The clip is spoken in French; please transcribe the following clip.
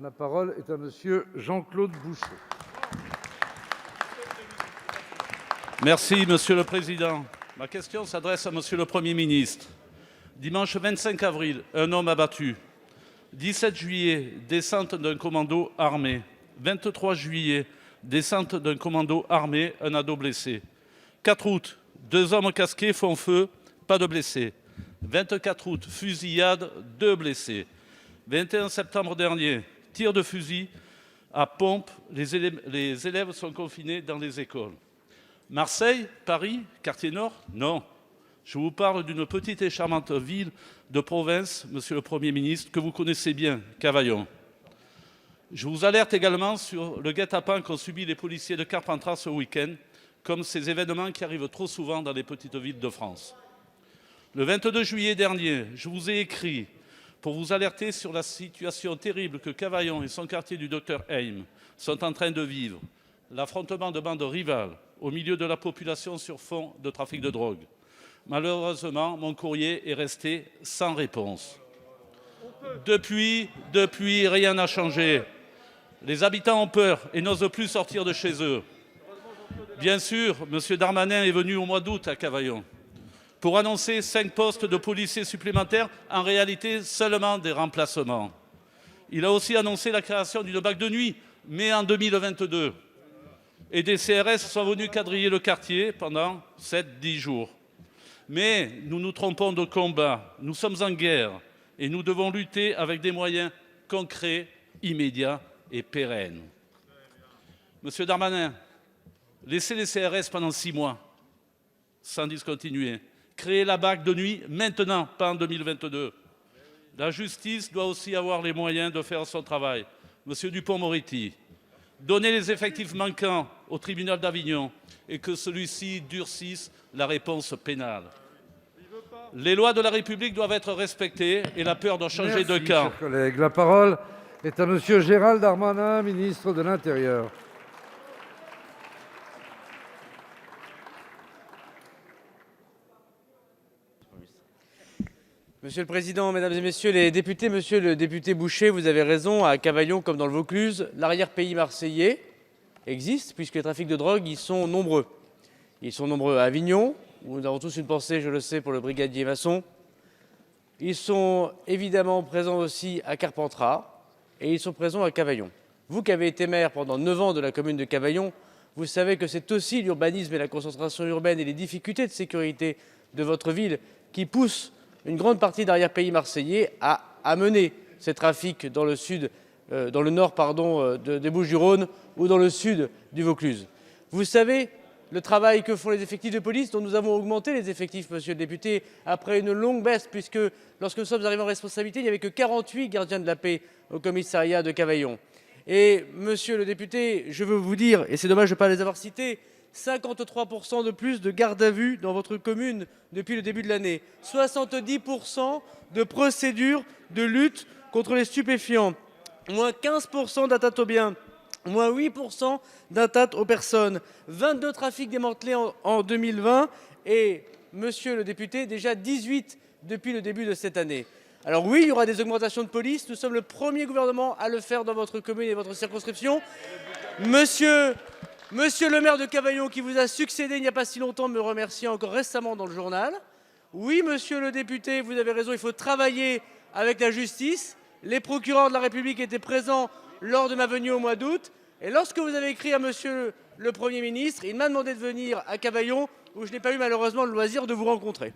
La parole est à monsieur Jean-Claude Boucher. Merci, Monsieur le Président. Ma question s'adresse à Monsieur le Premier ministre. Dimanche 25 avril, un homme abattu. 17 juillet, descente d'un commando armé. 23 juillet, descente d'un commando armé, un ado blessé. 4 août, 2 hommes casqués font feu, pas de blessés. 24 août, fusillade, 2 blessés. 21 septembre dernier, tir de fusil à pompe, les élèves sont confinés dans les écoles. Marseille, Paris, quartier nord? Non. Je vous parle d'une petite et charmante ville de province, Monsieur le Premier ministre, que vous connaissez bien, Cavaillon. Je vous alerte également sur le guet-apens qu'ont subi les policiers de Carpentras ce week-end, comme ces événements qui arrivent trop souvent dans les petites villes de France. Le 22 juillet dernier, je vous ai écrit pour vous alerter sur la situation terrible que Cavaillon et son quartier du Dr Heim sont en train de vivre. L'affrontement de bandes rivales au milieu de la population sur fond de trafic de drogue. Malheureusement, mon courrier est resté sans réponse. Depuis, rien n'a changé. Les habitants ont peur et n'osent plus sortir de chez eux. Bien sûr, M. Darmanin est venu au mois d'août à Cavaillon pour annoncer 5 postes de policiers supplémentaires, en réalité seulement des remplacements. Il a aussi annoncé la création d'une BAC de nuit, mais en 2022. Et des CRS sont venus quadriller le quartier pendant 7-10 jours. Mais nous nous trompons de combat, nous sommes en guerre et nous devons lutter avec des moyens concrets, immédiats et pérennes. Monsieur Darmanin, laissez les CRS pendant 6 mois, sans discontinuer. Créez la BAC de nuit maintenant, pas en 2022. La justice doit aussi avoir les moyens de faire son travail. Monsieur Dupond-Moretti, donnez les effectifs manquants au tribunal d'Avignon et que celui-ci durcisse la réponse pénale. Les lois de la République doivent être respectées et la peur doit changer de camp. Chers collègues. La parole est à monsieur Gérald Darmanin, ministre de l'Intérieur. Monsieur le Président, Mesdames et Messieurs les députés, Monsieur le député Boucher, vous avez raison, à Cavaillon comme dans le Vaucluse, l'arrière-pays marseillais existe puisque les trafics de drogue y sont nombreux. Ils sont nombreux à Avignon, où nous avons tous une pensée, je le sais, pour le brigadier Masson. Ils sont évidemment présents aussi à Carpentras et ils sont présents à Cavaillon. Vous qui avez été maire pendant 9 ans de la commune de Cavaillon, vous savez que c'est aussi l'urbanisme et la concentration urbaine et les difficultés de sécurité de votre ville qui poussent une grande partie d'arrière-pays marseillais à mener ces trafics dans le sud, dans le nord des Bouches-du-Rhône ou dans le sud du Vaucluse. Vous savez le travail que font les effectifs de police, dont nous avons augmenté les effectifs, monsieur le député, après une longue baisse, puisque lorsque nous sommes arrivés en responsabilité, il n'y avait que 48 gardiens de la paix au commissariat de Cavaillon. Et monsieur le député, je veux vous dire, et c'est dommage de ne pas les avoir cités, 53% de plus de garde à vue dans votre commune depuis le début de l'année. 70% de procédures de lutte contre les stupéfiants. Moins 15% d'atteintes aux biens. Moins 8% d'atteintes aux personnes. 22 trafics démantelés en 2020 et, monsieur le député, déjà 18 depuis le début de cette année. Alors oui, il y aura des augmentations de police. Nous sommes le premier gouvernement à le faire dans votre commune et votre circonscription. Monsieur le maire de Cavaillon, qui vous a succédé il n'y a pas si longtemps, me remercie encore récemment dans le journal. Oui, monsieur le député, vous avez raison, il faut travailler avec la justice. Les procureurs de la République étaient présents lors de ma venue au mois d'août. Et lorsque vous avez écrit à monsieur le Premier ministre, il m'a demandé de venir à Cavaillon, où je n'ai pas eu malheureusement le loisir de vous rencontrer.